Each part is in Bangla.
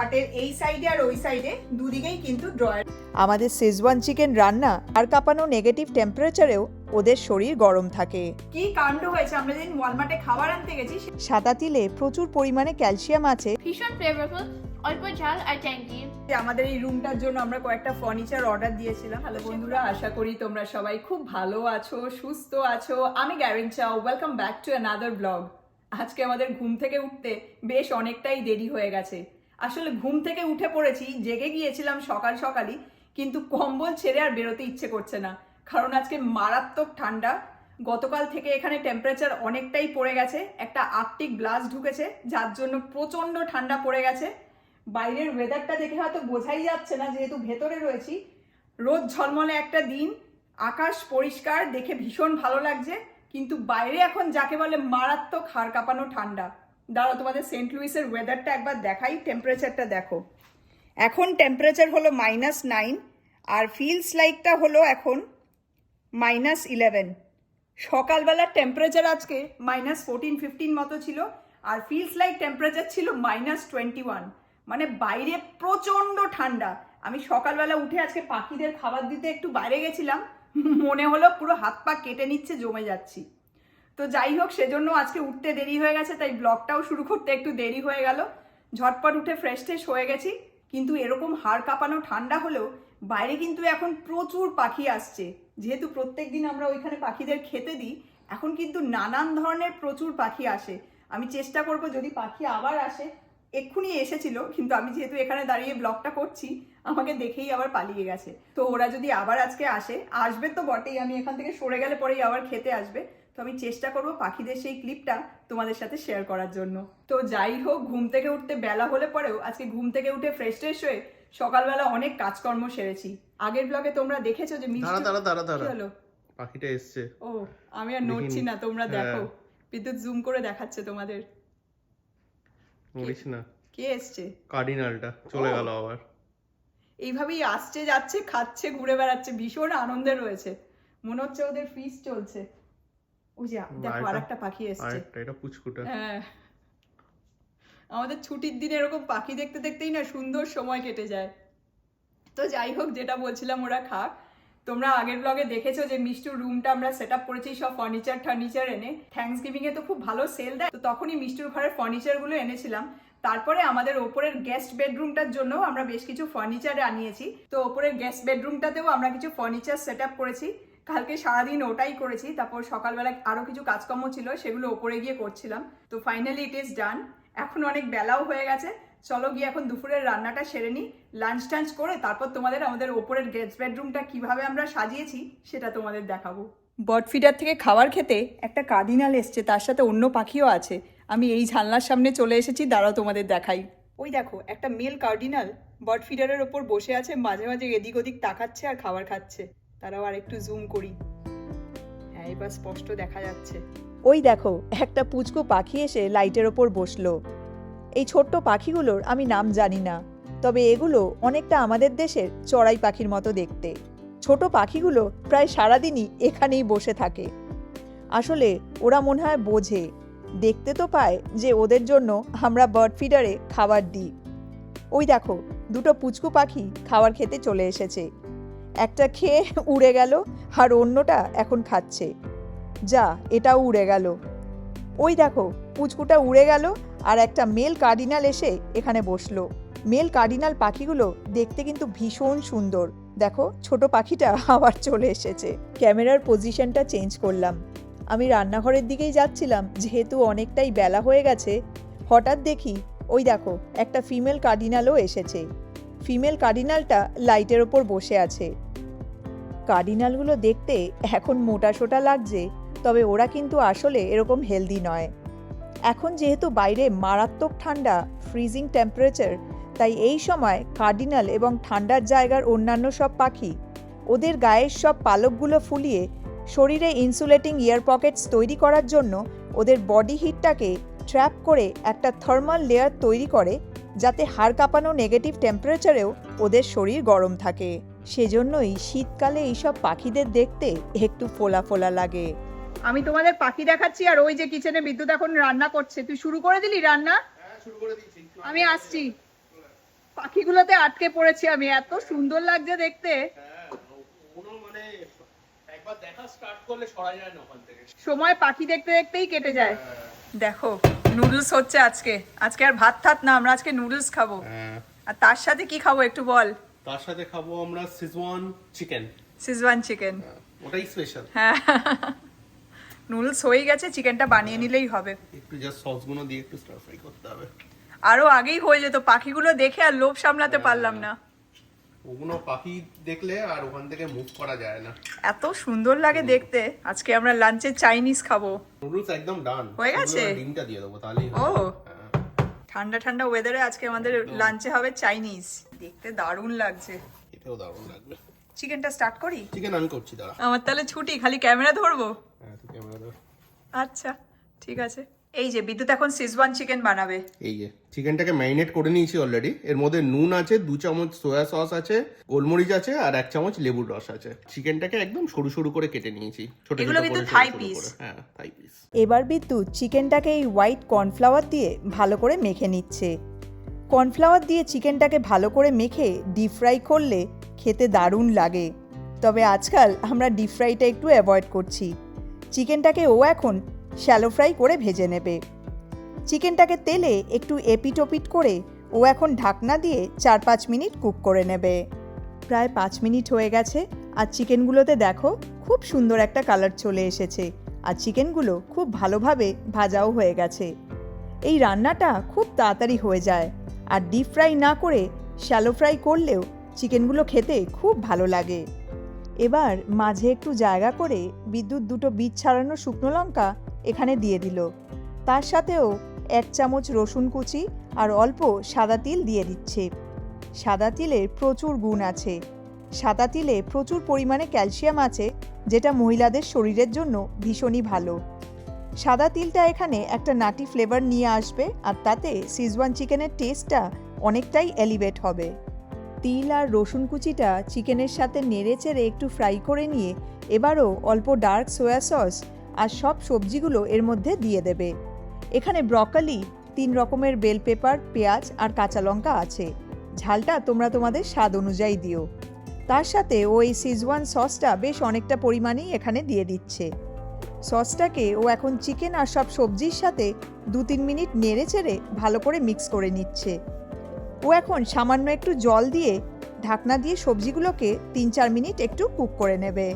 খাটের এই সাইডে আর ওই সাইডে দুদিকেই কিন্তু ড্রয়ার। আমাদের শেজওয়ান চিকেন রান্না আর কাঁপানো নেগেটিভ টেম্পারেচারেও ওদের শরীর গরম থাকে। কি কাণ্ড হয়েছে, আমরা যেদিন ওয়ালমার্টে খাবার আনতে গেছি সাদা তিলে প্রচুর পরিমাণে ক্যালসিয়াম আছে, ভীষণ ফ্লেভারফুল, অল্প ঝাল আর ট্যাঙ্গি। আমাদের এই রুমটার জন্য আমরা কয়েকটা ফার্নিচার অর্ডার দিয়েছিলাম। হ্যালো বন্ধুরা, আশা করি তোমরা সবাই খুব ভালো আছো, সুস্থ আছো। আমি গ্যারেন চাও, welcome back to another blog. আজকে আমাদের ঘুম থেকে উঠতে বেশ অনেকটাই দেরি হয়ে গেছে। আসলে ঘুম থেকে উঠে পড়েছি, জেগে গিয়েছিলাম সকাল সকালই, কিন্তু কম্বল ছেড়ে আর বেরোতে ইচ্ছে করছে না, কারণ আজকে মারাত্মক ঠান্ডা। গতকাল থেকে এখানে টেম্পারেচার অনেকটাই পড়ে গেছে, একটা আর্কটিক ব্লাস্ট ঢুকেছে, যার জন্য প্রচন্ড ঠান্ডা পড়ে গেছে। বাইরের ওয়েদারটা দেখে হয়তো বোঝাই যাচ্ছে না, যেহেতু ভেতরে রয়েছি। রোদ ঝলমলে একটা দিন, আকাশ পরিষ্কার, দেখে ভীষণ ভালো লাগছে, কিন্তু বাইরে এখন যাকে বলে মারাত্মক হাড় কাঁপানো ঠান্ডা। দাঁড়াও তোমাদের সেন্ট লুইসের ওয়েদারটা একবার দেখাই, টেম্পারেচারটা দেখো। এখন টেম্পারেচার হলো -9 আর ফিলস লাইকটা হলো এখন -11। সকালবেলার টেম্পারেচার আজকে -14-15 মতো ছিল, আর ফিলস লাইক টেম্পারেচার ছিল -21। মানে বাইরে প্রচন্ড ঠান্ডা। আমি সকালবেলা উঠে আজকে পাখিদের খাবার দিতে একটু বাইরে গেছিলাম, মনে হলো পুরো হাত পা কেটে নিচ্ছে, জমে যাচ্ছি। তো যাই হোক, সেজন্য আজকে উঠতে দেরি হয়ে গেছে, তাই ব্লগটাও শুরু করতে একটু দেরি হয়ে গেল। ঝটপট উঠে ফ্রেশ ট্রেশ হয়ে গেছি, কিন্তু এরকম হাড় কাঁপানো ঠান্ডা হলেও বাইরে কিন্তু এখন প্রচুর পাখি আসছে। যেহেতু প্রত্যেক দিন আমরা ওইখানে পাখিদের খেতে দিই, এখন কিন্তু নানান ধরনের প্রচুর পাখি আসে। আমি চেষ্টা করব যদি পাখি আবার আসে, এক্ষুনি এসেছিল, কিন্তু আমি যেহেতু এখানে দাঁড়িয়ে ব্লগটা করছি, আমাকে দেখেই আবার পালিয়ে গেছে। তো ওরা যদি আবার আজকে আসবে তো বটেই, আমি এখান থেকে সরে গেলে পরেই আবার খেতে আসবে। তো আমি চেষ্টা করব পাখিদের সেই ক্লিপটা তোমাদের সাথে শেয়ার করার জন্য। তো যাই হোক, ঘুম থেকে উঠতে বেলা হলে পরেও আজকে ঘুম থেকে উঠে ফ্রেশ ট্রেশ হয়ে সকালবেলা অনেক কাজকর্ম সেরেছি। আগের ব্লগে তোমরা দেখেছো যে দাঁড়া পাখিটা এসছে। ও, আমি আর নড়ছি না, তোমরা দেখো। বিদ্যুৎ জুম করে দেখাচ্ছে তোমাদের। নড়িস না। কে এসছে? কার্ডিনালটা চলে গেল আবার। এইভাবেই আসছে যাচ্ছে, খাচ্ছে, ঘুরে বেড়াচ্ছে, ভীষণ আনন্দে রয়েছে। মনে হচ্ছে ওদের ফিস্ট চলছে। ওই যে দেখো আরেকটা পাখি এসছে, এটা পুচকুটা। হ্যাঁ, আমাদের ছুটির দিনে এরকম পাখি দেখতে দেখতেই না সুন্দর সময় কেটে যায়। তো যাই হোক, যেটা বলছিলাম, ওরা খাক। তোমরা আগের ব্লগে দেখেছো যে মিষ্টুর রুমটা আমরা সেট আপ করেছি সব ফার্নিচার এনে। থ্যাঙ্কসগিভিং এ তো খুব ভালো সেল দেয়, তো তখনই মিষ্টুর ঘরের ফার্নিচারগুলো এনেছিলাম। তারপরে আমাদের ওপরের গেস্ট বেডরুমটার জন্য আমরা বেশ কিছু ফার্নিচার আনিয়েছি। তো ওপরের গেস্ট বেডরুমটাতেও আমরা কিছু ফার্নিচার সেট আপ করেছি। কালকে সারাদিন ওটাই করেছি, তারপর সকালবেলা আরো কিছু কাজকর্ম ছিল, সেগুলো ওপরে গিয়ে করছিলাম। তো ফাইনালি ইট ইজ ডান। এখন অনেক বেলাও হয়ে গেছে, চলো গিয়ে এখন দুপুরের রান্নাটা সেরে নিই। লাঞ্চ টাঞ্চ করে তারপর তোমাদের আমাদের ওপরের গেস্ট বেডরুমটা কিভাবে আমরা সাজিয়েছি সেটা তোমাদের দেখাবো। বার্ড ফিডার থেকে খাবার খেতে একটা কার্ডিনাল এসছে, তার সাথে অন্য পাখিও আছে। আমি এই জানলার সামনে চলে এসেছি, দাঁড়াও তোমাদের দেখাই। ওই দেখো, একটা মেল কার্ডিনাল বার্ড ফিডারের ওপর বসে আছে, মাঝে মাঝে এদিক ওদিক তাকাচ্ছে আর খাবার খাচ্ছে। তারাও আর একটু জুম করি, হ্যাঁ এবার স্পষ্ট দেখা যাচ্ছে। ওই দেখো একটা পুচকু পাখি এসে লাইটের ওপর বসলো। এই ছোট্ট পাখিগুলোর আমি নাম জানি না, তবে এগুলো অনেকটা আমাদের দেশের চড়াই পাখির মতো দেখতে। ছোট পাখিগুলো প্রায় সারাদিনই এখানেই বসে থাকে। আসলে ওরা মনে হয় বোঝে, দেখতে তো পায় যে ওদের জন্য আমরা বার্ড ফিডারে খাবার দিই। ওই দেখো দুটো পুচকু পাখি খাবার খেতে চলে এসেছে। একটা খেয়ে উড়ে গেল, আর অন্যটা এখন খাচ্ছে। যা, এটাও উড়ে গেল। ওই দেখো পুচকুটা উড়ে গেল, আর একটা মেল কার্ডিনাল এসে এখানে বসলো। মেল কার্ডিনাল পাখিগুলো দেখতে কিন্তু ভীষণ সুন্দর। দেখো ছোট পাখিটা আবার চলে এসেছে। ক্যামেরার পজিশনটা চেঞ্জ করলাম। আমি রান্নাঘরের দিকেই যাচ্ছিলাম, যেহেতু অনেকটাই বেলা হয়ে গেছে। হঠাৎ দেখি ওই দেখো একটা ফিমেল কার্ডিনালও এসেছে। ফিমেল কার্ডিনালটা লাইটের ওপর বসে আছে। কার্ডিনালগুলো দেখতে এখন মোটা সোটা লাগছে, তবে ওরা কিন্তু আসলে এরকম হেলদি নয়। এখন যেহেতু বাইরে মারাত্মক ঠান্ডা, ফ্রিজিং টেম্পারেচার, তাই এই সময় কার্ডিনাল এবং ঠান্ডার জায়গার অন্যান্য সব পাখি ওদের গায়ের সব পালকগুলো ফুলিয়ে শরীরে ইনসুলেটিং এয়ার পকেটস তৈরি করার জন্য ওদের বডি হিটটাকে ট্র্যাপ করে একটা থার্মাল লেয়ার তৈরি করে, যাতে হাড় কাঁপানো নেগেটিভ টেম্পারেচারেও ওদের শরীর গরম থাকে। সেজন্যই শীতকালে এইসব পাখিদের দেখতে একটু ফোলা ফোলা লাগে। আমি তোমাদের পাখি দেখাচ্ছি, আর ওই যে কিচেনে বিদ্যুৎ এখন রান্না করছে। তুই শুরু করে দিলি রান্না? শুরু করে দিয়েছি। আমি আসছি। পাখিগুলোতে আটকে পড়েছি আমি, এত সুন্দর লাগছে দেখতে। মানে একবার দেখা স্টার্ট করলে সরা যায় না ওখান থেকে। সময় পাখি দেখতে দেখতেই কেটে যায়। দেখো নুডলস হচ্ছে আজকে, আজকে আর ভাত থাত না, আমরা আজকে নুডলস খাবো। আর তার সাথে কি খাবো একটু বল। তার সাথে খাবো আমরা সিজওয়ান চিকেন। সিজওয়ান চিকেন, ওটাই স্পেশাল। হ্যাঁ নুডলস হয়ে গেছে, চিকেনটা বানিয়ে নিলেই হবে। একটু জাস্ট সসগুলো দিয়ে একটু স্টার ফ্রাই করতে হবে। আরো আগেই হয়ে যেত, পাখিগুলো দেখে আর লোভ সামলাতে পারলাম না। ওগুলো পাখি দেখলে আর ওখান থেকে মুভ করা যায় না, এত সুন্দর লাগে দেখতে। আজকে আমরা লাঞ্চে চাইনিজ খাবো। নুডলস একদম ডান হয়ে গেছে? ডিমটা দিয়ে দেবো তাহলেই ও হবে। ঠান্ডা ঠান্ডা ওয়েদারে আজকে আমাদের লাঞ্চে হবে চাইনিজ। দেখতে দারুণ লাগছে। এটাও দারুণ লাগবে। চিকেনটা স্টার্ট করি? চিকেন আমি করছি, দাঁড়া। আমার তাহলে ছুটি, খালি ক্যামেরা ধরবো? হ্যাঁ, তুই ক্যামেরা ধর। আচ্ছা ঠিক আছে। এই যে বিদ্যুৎ এখন সিজওয়ান চিকেন বানাবে। এই যে চিকেনটাকে ম্যারিনেট করে নিয়েছি অলরেডি। এর মধ্যে নুন আছে, 2 চামচ সোয়া সস আছে, গোলমরিচ আছে, আর 1 চামচ লেবুর রস আছে। চিকেনটাকে একদম সরু সরু করে কেটে নিয়েছি, ছোট ছোট এগুলো করে, কিন্তু সরু থাই সরু পিস। করে। হ্যাঁ, থাই পিস। এবার বিদ্যুৎ চিকেনটাকে এই হোয়াইট কর্নফ্লাওয়ার দিয়ে ভালো করে মেখে নিচ্ছে। কর্নফ্লাওয়ার দিয়ে চিকেনটাকে ভালো করে মেখে ডিপ ফ্রাই করলে খেতে দারুণ লাগে। তবে আজকাল আমরা ডিপ ফ্রাইটা একটু অ্যাভয়েড করছি। চিকেনটাকে ও এখন শ্যালো ফ্রাই করে ভেজে নেবে। চিকেনটাকে তেলে একটু এপিট ওপিট করে ও এখন ঢাকনা দিয়ে 4-5 মিনিট কুক করে নেবে। প্রায় 5 মিনিট হয়ে গেছে আর চিকেনগুলোতে দেখো খুব সুন্দর একটা কালার চলে এসেছে আর চিকেনগুলো খুব ভালোভাবে ভাজাও হয়ে গেছে। এই রান্নাটা খুব তাড়াতাড়ি হয়ে যায় আর ডিপ ফ্রাই না করে শ্যালো ফ্রাই করলেও চিকেনগুলো খেতে খুব ভালো লাগে। এবার মাঝে একটু জায়গা করে বিদ্যুৎ 2টো বীজ ছাড়ানো শুকনো লঙ্কা এখানে দিয়ে দিল। তার সাথেও 1 চামচ রসুন কুচি আর অল্প সাদা তিল দিয়ে দিচ্ছে। সাদা তিলের প্রচুর গুণ আছে। সাদা তিলে প্রচুর পরিমাণে ক্যালসিয়াম আছে, যেটা মহিলাদের শরীরের জন্য ভীষণই ভালো। সাদা তিলটা এখানে একটা নাটি ফ্লেভার নিয়ে আসবে আর তাতে সিজওয়ান চিকেনের টেস্টটা অনেকটাই এলিভেট হবে। তিল আর রসুন কুচিটা চিকেনের সাথে নেড়ে চেড়ে একটু ফ্রাই করে নিয়ে এবারও অল্প ডার্ক সোয়া সস আর সব সবজিগুলো এর মধ্যে দিয়ে দেবে। এখানে ব্রকলি, 3 রকমের বেল পেপার, পেঁয়াজ আর কাঁচা লঙ্কা আছে। ঝালটা তোমরা তোমাদের স্বাদ অনুযায়ী দিও। তার সাথে ওই সিজওয়ান সসটা বেশ অনেকটা পরিমাণেই এখানে দিয়ে দিচ্ছে। সসটাকে ও এখন চিকেন আর সব সবজির সাথে 2-3 মিনিট নেড়ে চেড়ে ভালো করে মিক্স করে নিচ্ছে। ও এখন সামান্য একটু জল দিয়ে ঢাকনা দিয়ে সবজিগুলোকে 3-4 মিনিট একটু কুক করে নেবে।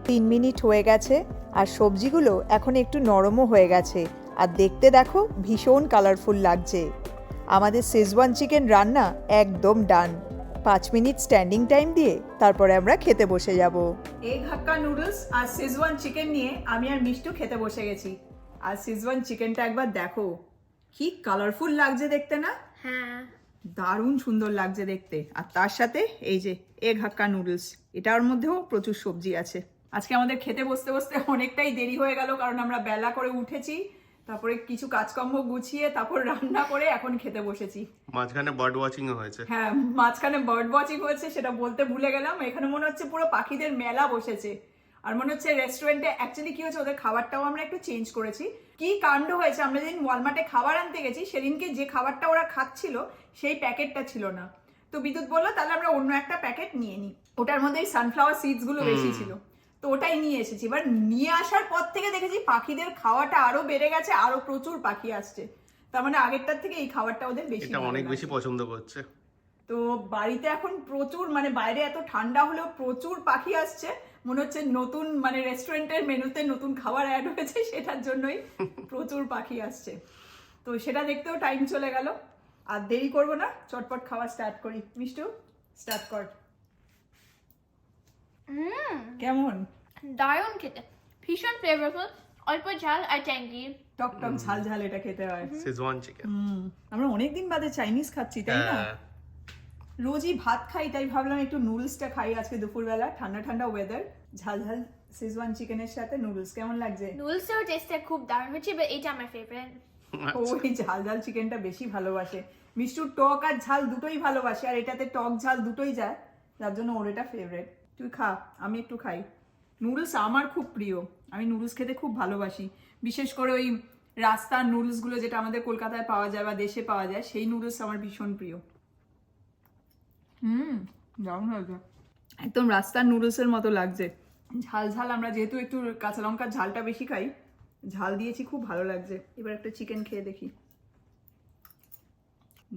3 মিনিট হয়ে গেছে আর সবজিগুলো এখন একটু নরমও হয়ে গেছে আর দেখতে দেখো ভীষণ কালারফুল লাগছে। আমাদের শেজওয়ান চিকেন রান্না একদম ডান। 5 মিনিট স্ট্যান্ডিং টাইম দিয়ে তারপরে আমরা খেতে বসে যাব। এগ হাক্কা নুডলস আর সিজওয়ান চিকেন নিয়ে আমি আর মিষ্টু খেতে বসে গেছি। আর সিজওয়ান চিকেনটা একবার দেখো, কি কালারফুল লাগছে দেখতে না? হ্যাঁ দারুণ সুন্দর লাগছে দেখতে। আর তার সাথে এই যে এগ হাক্কা নুডলস, এটার মধ্যেও প্রচুর সবজি আছে। আজকে আমাদের খেতে বসতে বসতে অনেকটাই দেরি হয়ে গেল, কারণ আমরা বেলা করে উঠেছি, তারপরে কিছু কাজকর্ম গুছিয়ে তারপর রান্না করে এখন খেতে বসেছি। মাঝখানে বার্ড ওয়াচিং হয়েছে। হ্যাঁ, মাঝখানে বার্ড ওয়াচিং হয়েছে, সেটা বলতে ভুলে গেলাম। এখানে মনে হচ্ছে পুরো পাখিদের মেলা বসেছে। আর মনে হচ্ছে রেস্টুরেন্টে অ্যাকচুয়ালি কি হয়েছে, ওদের খাবারটাও আমরা একটু চেঞ্জ করেছি। কি কাণ্ড হয়েছে, আমরা যেদিন ওয়ালমার্টে খাবার আনতে গেছি সেদিনকে যে খাবারটা ওরা খাচ্ছিল সেই প্যাকেটটা ছিল না। তো বিদ্যুৎ বললো তাহলে আমরা অন্য একটা প্যাকেট নিয়ে নিই, ওটার মধ্যে সানফ্লাওয়ার সিডস গুলো বেশি ছিল, তো ওটাই নিয়ে এসেছি। এবার নিয়ে আসার পর থেকে দেখেছি পাখিদের খাওয়াটা আরো বেড়ে গেছে, আরো প্রচুর পাখি আসছে। তার মানে আগেরটার থেকে এই খাবারটা ওদের বেশি, এটা অনেক বেশি পছন্দ করছে। তো বাড়িতে এখন প্রচুর, মানে বাইরে এত ঠান্ডা হলেও প্রচুর পাখি আসছে। মনে হচ্ছে নতুন মানে রেস্টুরেন্টের মেনুতে নতুন খাবার অ্যাড হয়েছে, সেটার জন্যই প্রচুর পাখি আসছে। তো সেটা দেখতেও টাইম চলে গেল। আর দেরি করবো না, চটপট খাওয়া স্টার্ট করি। মিষ্টু স্টার্ট কর। কেমন? দারুণ খেতে, ভীষণ ফ্লেভারফুল, অল্প ঝাল আর ট্যাঙ্গি। টক টক ঝাল ঝাল এটা খেতে হয়। Szechuan chicken. আমরা অনেকদিন বাদে চাইনিজ খাচ্ছি, তাই না? রোজই ভাত খাই, তাই ভাবলাম একটু নুডলসটা খাই আজকে দুপুরবেলা। ঠান্ডা ঠান্ডা ওয়েদার, ঝাল ঝাল সিজওয়ান চিকেনের সাথে নুডলস কেমন লাগছে? নুডলসের টেস্টটা খুব দারুণ হচ্ছে, বাট এটা আমার ফেভারিট। ওই ঝাল ঝাল চিকেনটা বেশি ভালোবাসে। মিষ্টুর টক আর ঝাল দুটোই ভালোবাসে, আর এটাতে টক ঝাল দুটোই যায়, যার জন্য ওর এটা ফেভারিট। তুই খা, আমি একটু খাই। নুডলস আমার খুব প্রিয়, আমি নুডলস খেতে খুব ভালোবাসি। বিশেষ করে ওই রাস্তার নুডলসগুলো যেটা আমাদের কলকাতায় পাওয়া যায় বা দেশে পাওয়া যায়, সেই নুডলস আমার ভীষণ প্রিয়। দারুণ হয়েছে, একদম রাস্তার নুডলসের মতো লাগছে। ঝাল ঝাল, আমরা যেহেতু একটু কাঁচা লঙ্কার ঝালটা বেশি খাই, ঝাল দিয়েছি, খুব ভালো লাগছে। এবার একটা চিকেন খেয়ে দেখি।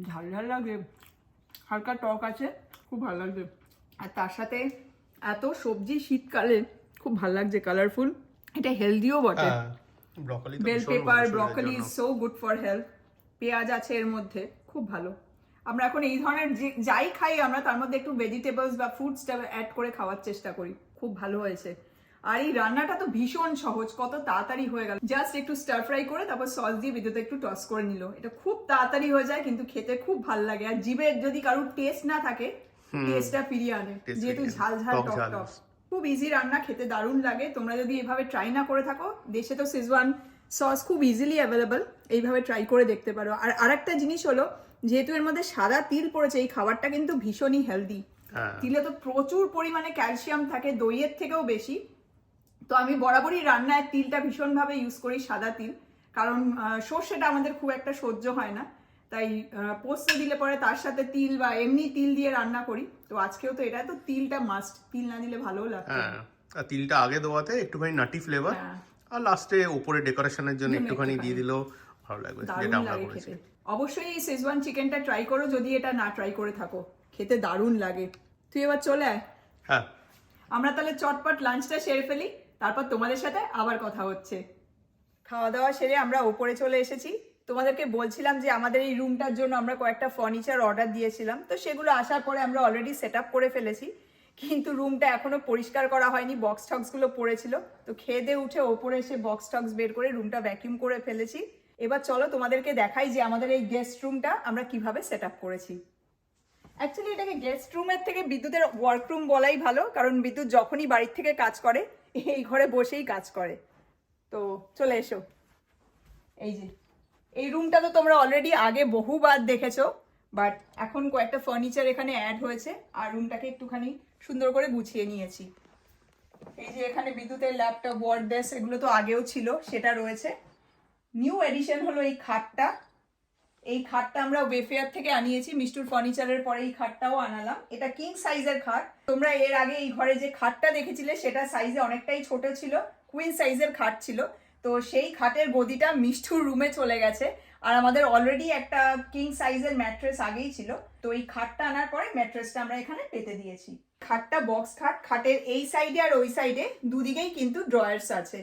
ঝাল ঝাল লাগে, হালকা টক আছে, খুব ভালো লাগছে। আর তার সাথে এত সবজি শীতকালে খুব ভালো লাগছে, কালারফুল, এটা হেলদিও বটে। Broccoli bell pepper, broccoli is so good for health. পেঁয়াজ আছে এর মধ্যে, খুব ভালো। আমরা এখন এই ধরনের যাই খাই আমরা, তার মধ্যে একটু ভেজিটেবলস বা ফ্রুটসটা অ্যাড করে খাওয়ার চেষ্টা করি। খুব ভালো হয়েছে। আর এই রান্নাটা তো ভীষণ সহজ, কত তাড়াতাড়ি হয়ে গেল। জাস্ট একটু স্টার ফ্রাই করে তারপর সস দিয়ে বিদ্যুৎ একটু টস করে নিল, এটা খুব তাড়াতাড়ি হয়ে যায়, কিন্তু খেতে খুব ভালো লাগে। আর জিভে যদি কারোর টেস্ট না থাকে, টেস্টটা ফিরিয়ে আনে, যেহেতু ঝাল ঝাল টক টক। খুব ইজি রান্না, খেতে দারুণ লাগে। তোমরা যদি এভাবে ট্রাই না করে থাকো, দেশে তো শেজওয়ান সস খুব ইজিলি অ্যাভেলেবল, এইভাবে ট্রাই করে দেখতে পারো। আর আরেকটা জিনিস হলো, যেহেতু এর মধ্যে সাদা তিল পড়েছে, এই খাবারটা কিন্তু ভীষণই হেলদি। তিলে তো প্রচুর পরিমাণে ক্যালসিয়াম থাকে, দইয়ের থেকেও বেশি। তো আমি বরাবরই রান্নায় তিলটা ভীষণভাবে ইউজ করি, সাদা তিল, কারণ সর্ষেটা আমাদের খুব একটা সহ্য হয় না। তাই পোস্ত দিলে পরে তার সাথে তিল বা এমনি তিল দিয়ে রান্না করি। তো আজকেও তো এটা তো তিলটা মাস্ট, তিল না দিলে ভালোও লাগবে। হ্যাঁ, আর তিলটা আগে দেওয়াতে একটুখানি নাটি ফ্লেভার, আর লাস্টে উপরে ডেকোরেশনের জন্য একটুখানি দিয়ে দিলেও ভালো লাগবে, যেটা আমরা করেছি। অবশ্যই এই শেজওয়ান চিকেনটা ট্রাই করো, যদি এটা না ট্রাই করে থাকো, খেতে দারুণ লাগে। তুই এবার চলে আয়। হ্যাঁ, আমরা তাহলে চটপট লাঞ্চটা সেরে ফেলি, তারপর তোমাদের সাথে আবার কথা হচ্ছে। খাওয়া দাওয়া সেরে আমরা ওপরে চলে এসেছি। তোমাদেরকে বলছিলাম যে আমাদের এই রুমটার জন্য আমরা কয়েকটা ফার্নিচার অর্ডার দিয়েছিলাম, তো সেগুলো আসার পরে আমরা অলরেডি সেট আপ করে ফেলেছি, কিন্তু রুমটা এখনো পরিষ্কার করা হয়নি, বক্স টক্সগুলো পড়েছিল। তো খেয়ে দিয়ে উঠে ওপরে এসে বক্স টক্স বের করে রুমটা ভ্যাকিউম করে ফেলেছি। এবার চলো তোমাদেরকে দেখাই যে আমাদের এই গেস্ট রুমটা আমরা কিভাবে সেট আপ করেছি। অ্যাকচুয়ালি এটাকে গেস্ট রুমের থেকে বিদ্যুতের ওয়ার্করুম বলাই ভালো, কারণ বিদ্যুৎ যখনই বাড়ির থেকে কাজ করে এই ঘরে বসেই কাজ করে। তো চলে এসো। এই যে এই রুমটা তো তোমরা অলরেডি আগে বহুবার দেখেছো, বাট এখন কয়েকটা ফার্নিচার এখানে অ্যাড হয়েছে আর রুমটাকে একটুখানি সুন্দর করে গুছিয়ে নিয়েছি। এই যে এখানে বিদ্যুতের ল্যাপটপ, ওয়ার্ড ডেস্ক, এগুলো তো আগেও ছিল, সেটা রয়েছে। নিউ এডিশন হলো এই খাটটা। এই খাটটা আমরা ওয়েফেয়ার থেকে আনিয়েছি, মিষ্টুর ফার্নিচারের পরে এই খাটটাও আনালাম। এটা কিং সাইজের খাট। তোমরা এর আগে এই ঘরে যে খাটটা দেখেছিলে সেটা সাইজে অনেকটাই ছোট ছিল, কুইন সাইজের খাট ছিল। তো সেই খাটের গদিটা মিষ্টুর রুমে চলে গেছে, আর আমাদের অলরেডি একটা কিং সাইজের ম্যাট্রেস আগেই ছিল। তো এই খাটটা আনার পরে ম্যাট্রেসটা আমরা এখানে পেতে দিয়েছি। খাটটা বক্স খাট, খাটের এই সাইডে আর ওই সাইডে দুদিকেই কিন্তু ড্রয়ার্স আছে।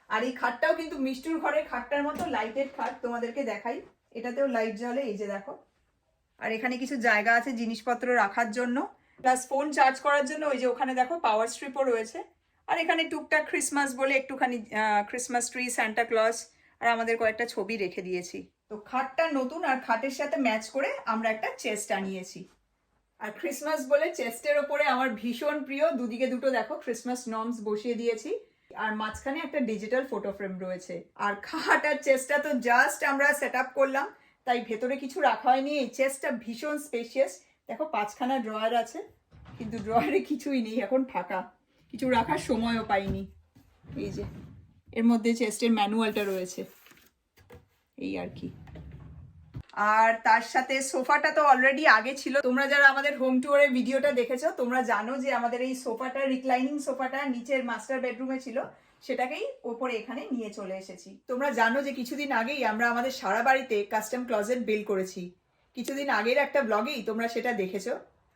আর এই খাটটাও কিন্তু মিষ্টুর ঘরের খাটটার মতো লাইটেড খাট, তোমাদেরকে দেখাই। এটাতেও লাইট জ্বলে, এই যে দেখো। আর এখানে কিছু জায়গা আছে জিনিসপত্র রাখার জন্য, প্লাস ফোন চার্জ করার জন্য ওই যে ওখানে দেখো পাওয়ার স্ট্রিপও রয়েছে। আর এখানে টুকটাক ক্রিসমাস বলে একটুখানি ক্রিসমাস ট্রি, সান্টা ক্লজ আর আমাদের কয়েকটা ছবি রেখে দিয়েছি। তো খাটটা নতুন, আর খাটের সাথে ম্যাচ করে আমরা একটা চেস্ট আনিয়েছি। আর ক্রিসমাস বলে চেস্টের ওপরে আমার ভীষণ প্রিয়, দুদিকে দুটো দেখো ক্রিসমাস নর্মস বসিয়ে দিয়েছি, আর মাঝখানে একটা ডিজিটাল ফটো ফ্রেম রয়েছে। আর খাট আর চেস্টটা তো জাস্ট আমরা সেট আপ করলাম, তাই ভেতরে কিছু রাখা হয়নি। এই চেস্টটা ভীষণ স্পেশিয়াস, দেখো 5খানা ড্রয়ার আছে, কিন্তু ড্রয়ারে কিছুই নেই, এখন ফাঁকা, কিছু রাখার সময়ও পাইনি। এই যে এর মধ্যে চেস্টের ম্যানুয়ালটা রয়েছে, এই আর কি। আর তার সাথে সোফাটা তো অলরেডি আগে ছিল, তোমরা যারা আমাদের হোম ট্যুরের ভিডিওটা দেখেছো তোমরা জানো যে আমাদের এই সোফাটা, রিক্লাইনিং সোফাটা নিচের মাস্টার বেডরুমে ছিল, সেটাকেই ওপরে এখানে নিয়ে চলে এসেছি। তোমরা জানো যে কিছুদিন আগেই আমরা আমাদের সারা বাড়িতে কাস্টম ক্লজেট বিল্ড করেছি, কিছুদিন আগের একটা ব্লগেই তোমরা সেটা দেখেছো।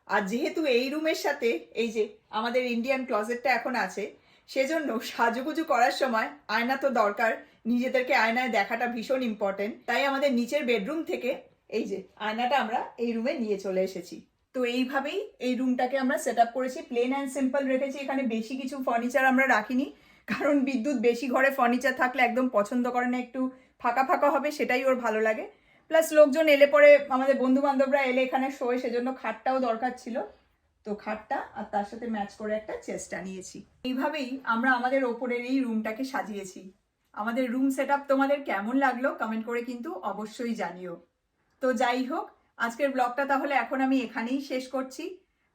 আর যেহেতু এই রুমের সাথে এই যে আমাদের ইন্ডিয়ান ক্লজেটটা এখন আছে, সেজন্য সাজুগুজু করার সময় আয়না তো দরকার, নিজেদেরকে আয়নায় দেখাটা ভীষণ ইম্পর্টেন্ট। তাই আমাদের নিচের বেডরুম থেকে এই যে আয়নাটা আমরা এই রুমে নিয়ে চলে এসেছি। তো এইভাবেই এই রুমটাকে আমরা সেট আপ করেছি, প্লেন অ্যান্ড সিম্পল রেখেছি। এখানে বেশি কিছু ফার্নিচার আমরা রাখিনি, কারণ বিদ্যুৎ বেশি ঘরে ফার্নিচার থাকলে একদম পছন্দ করে না, একটু ফাঁকা ফাঁকা হবে, সেটাই ওর ভালো লাগে। প্লাস লোকজন এলে পরে, আমাদের বন্ধু বান্ধবরা এলে এখানে শোয়, সেজন্য খাটটাও দরকার ছিল। তো খাটটা আর তার সাথে ম্যাচ করে একটা চেস্ট আনিয়েছি। এইভাবেই আমরা আমাদের ওপরের এই রুমটাকে সাজিয়েছি। আমাদের রুম সেট আপ তোমাদের কেমন লাগলো কমেন্ট করে কিন্তু অবশ্যই জানিও। তো যাই হোক, আজকের ব্লগটা তাহলে এখন আমি এখানেই শেষ করছি।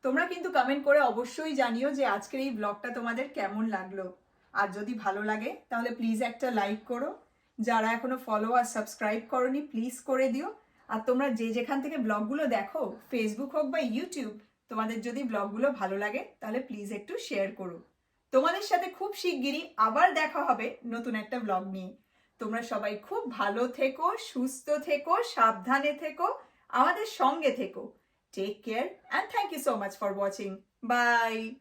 তোমরা কিন্তু কমেন্ট করে অবশ্যই জানিও যে আজকের এই ব্লগটা তোমাদের কেমন লাগলো। আর যদি ভালো লাগে তাহলে প্লিজ একটা লাইক করো, যারা এখনো ফলো আর সাবস্ক্রাইব করোনি প্লিজ করে দিও। আর তোমরা যে যেখান থেকে ব্লগগুলো দেখো, ফেসবুক হোক বা ইউটিউব, তোমাদের যদি ব্লগগুলো ভালো লাগে তাহলে প্লিজ একটু শেয়ার করো। তোমাদের সাথে খুব শিগগিরই আবার দেখা হবে নতুন একটা ব্লগ নিয়ে। তোমরা সবাই খুব ভালো থেকো, সুস্থ থেকো, সাবধানে থেকো, আমাদের সঙ্গে থেকো। Take care and thank you so much for watching. By.